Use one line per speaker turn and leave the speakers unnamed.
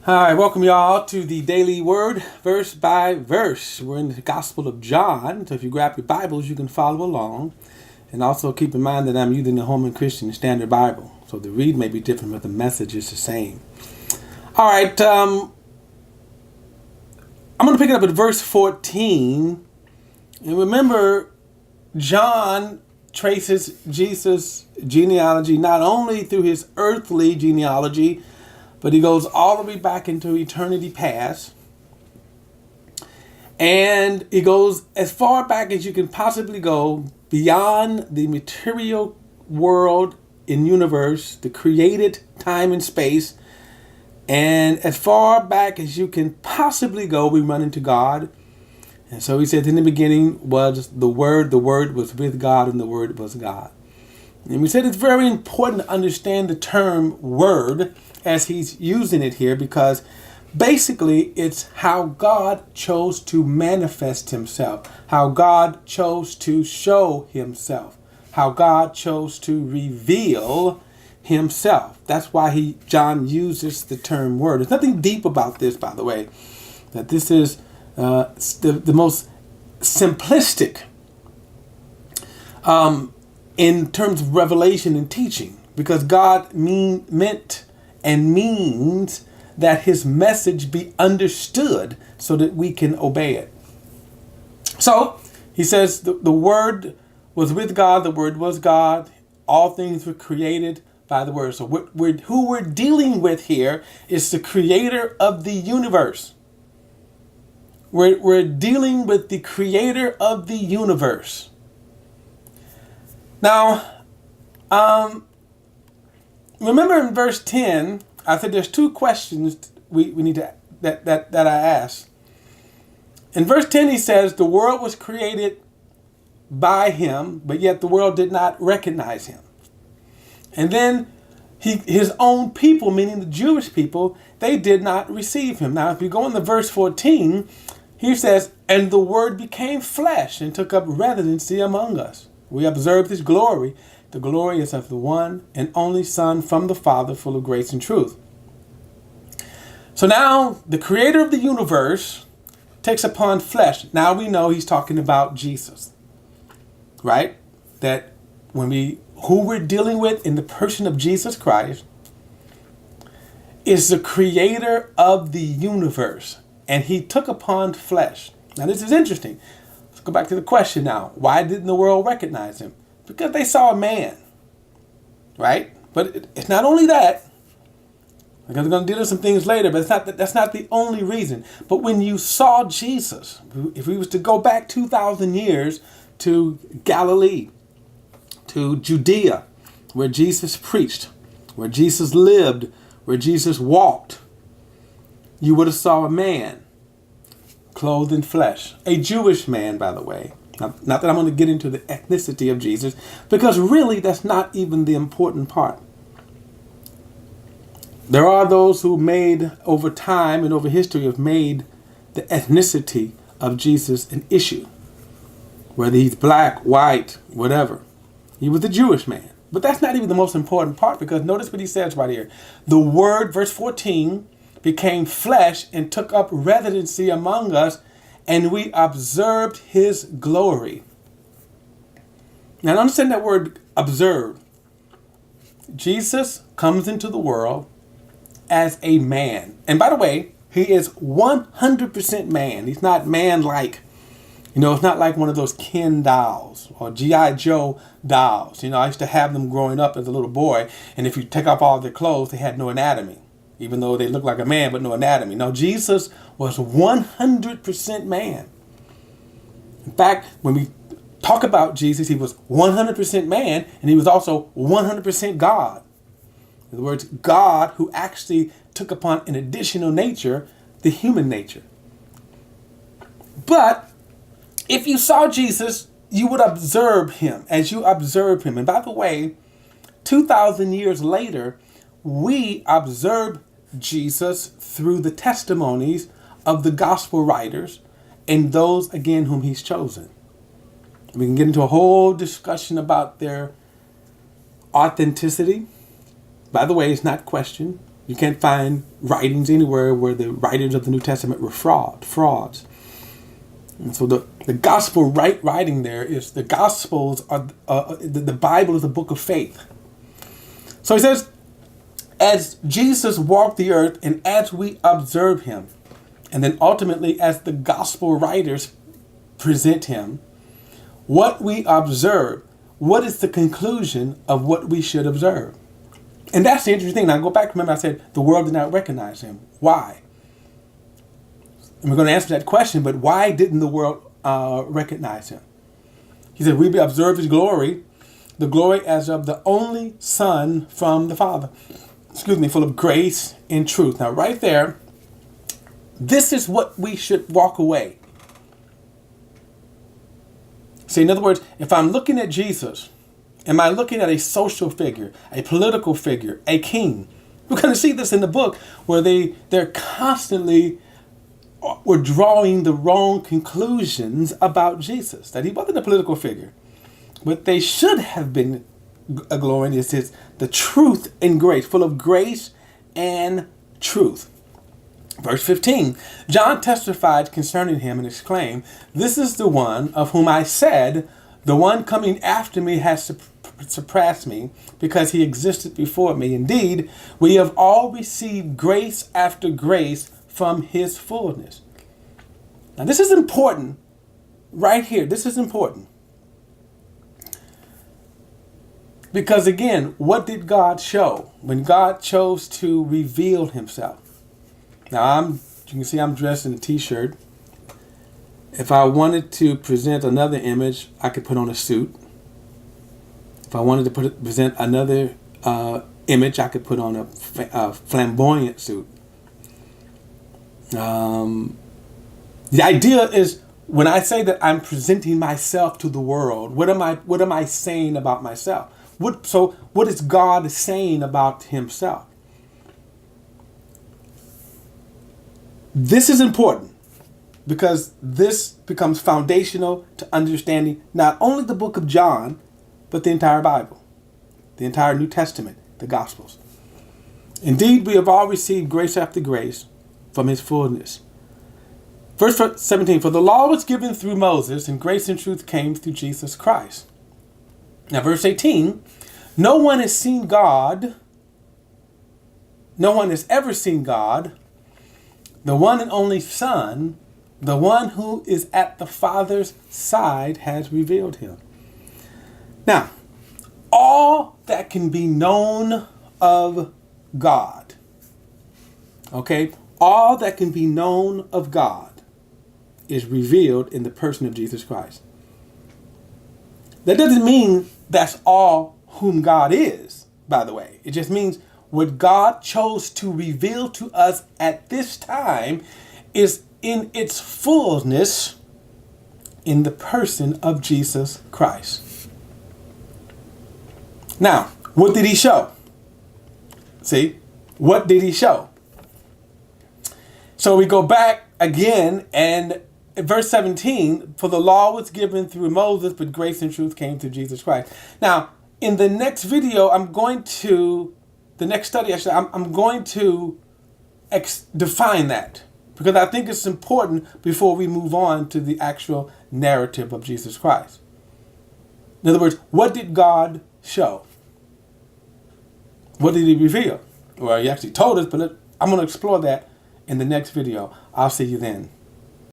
Hi, welcome y'all to the Daily Word, verse by verse. We're in the Gospel of John, so if you grab your Bibles, you can follow along. And also keep in mind that I'm using the Holman Christian Standard Bible, so the read may be different, but the message is the same. All right, I'm going to pick it up at verse 14. And remember, John traces Jesus' genealogy not only through his earthly genealogy, but he goes all the way back into eternity past. And he goes as far back as you can possibly go beyond the material world and universe, the created time and space. And as far back as you can possibly go, we run into God. And so he says, in the beginning was the Word was with God, and the Word was God. And we said it's very important to understand the term word as he's using it here, because basically it's how God chose to manifest himself, how God chose to show himself, how God chose to reveal himself. That's why John uses the term word. There's nothing deep about this, by the way, that this is the most simplistic in terms of revelation and teaching, because God meant and means that his message be understood so that we can obey it. So he says the Word was with God, the Word was God, all things were created by the Word. So who we're dealing with here is the creator of the universe. We're dealing with the creator of the universe. Now, remember in verse 10, I said there's two questions we need to that I asked. In verse 10, he says the world was created by him, but yet the world did not recognize him. And then his own people, meaning the Jewish people, they did not receive him. Now, if you go into verse 14, he says, and the Word became flesh and took up residency among us. We observed his glory. The glory is of the one and only Son from the Father, full of grace and truth. So now the creator of the universe takes upon flesh. Now we know he's talking about Jesus, right? That who we're dealing with in the person of Jesus Christ is the creator of the universe. And he took upon flesh. Now this is interesting. Let's go back to the question now. Why didn't the world recognize him? Because they saw a man, right? But it's not only that. Because we're going to deal with some things later, but that's not the only reason. But when you saw Jesus, if we was to go back 2,000 years to Galilee, to Judea, where Jesus preached, where Jesus lived, where Jesus walked, you would have saw a man clothed in flesh. A Jewish man, by the way. Not that I'm going to get into the ethnicity of Jesus, because really that's not even the important part. There are those who made over time and over history have made the ethnicity of Jesus an issue. Whether he's black, white, whatever. He was a Jewish man. But that's not even the most important part, because notice what he says right here. The Word, verse 14, became flesh and took up residency among us, and we observed his glory. Now understand that word observe. Jesus comes into the world as a man. And by the way, he is 100% man. He's not man-like. It's not like one of those Ken dolls or G.I. Joe dolls. I used to have them growing up as a little boy. And if you take off all their clothes, they had no anatomy. Even though they look like a man, but no anatomy. No, Jesus was 100% man. In fact, when we talk about Jesus, he was 100% man, and he was also 100% God. In other words, God who actually took upon an additional nature, the human nature. But if you saw Jesus, you would observe him as you observe him. And by the way, 2,000 years later, we observe Jesus through the testimonies of the gospel writers and those, again, whom he's chosen. We can get into a whole discussion about their authenticity. By the way, it's not questioned. You can't find writings anywhere where the writers of the New Testament were frauds. And so the gospel writing there is the Gospels are the Bible is a book of faith. So he says, as Jesus walked the earth and as we observe him, and then ultimately as the gospel writers present him, what we observe, what is the conclusion of what we should observe? And that's the interesting thing. Now go back, remember I said the world did not recognize him. Why? And we're going to answer that question, but why didn't the world recognize him? He said, we observe his glory, the glory as of the only Son from the Father. Full of grace and truth. Now right there, this is what we should walk away. See, in other words, if I'm looking at Jesus, am I looking at a social figure, a political figure, a king? We're going to see this in the book where they're constantly were drawing the wrong conclusions about Jesus, that he wasn't a political figure. What they should have been glowing is the truth and grace, full of grace and truth. Verse 15, John testified concerning him and exclaimed, this is the one of whom I said, the one coming after me has surpassed me because he existed before me. Indeed, we have all received grace after grace from his fullness. Now this is important right here. This is important. Because again, what did God show when God chose to reveal himself? Now you can see I'm dressed in a t-shirt. If I wanted to present another image, I could put on a suit. If I wanted to present another image, I could put on a flamboyant suit. The idea is when I say that I'm presenting myself to the world, what am I saying about myself? What is God saying about himself? This is important because this becomes foundational to understanding not only the book of John, but the entire Bible, the entire New Testament, the Gospels. Indeed, we have all received grace after grace from his fullness. Verse 17, for the law was given through Moses, and grace and truth came through Jesus Christ. Now, verse 18, no one has seen God. No one has ever seen God. The one and only Son, the one who is at the Father's side, has revealed him. Now, all that can be known of God, okay, all that can be known of God is revealed in the person of Jesus Christ. That doesn't mean that's all whom God is, by the way. It just means what God chose to reveal to us at this time is in its fullness in the person of Jesus Christ. Now, what did he show? See, what did he show? So we go back again, and verse 17, for the law was given through Moses, but grace and truth came through Jesus Christ. Now, in the next video, I'm going to define that, because I think it's important before we move on to the actual narrative of Jesus Christ. In other words, what did God show? What did he reveal? Well, he actually told us, but I'm going to explore that in the next video. I'll see you then.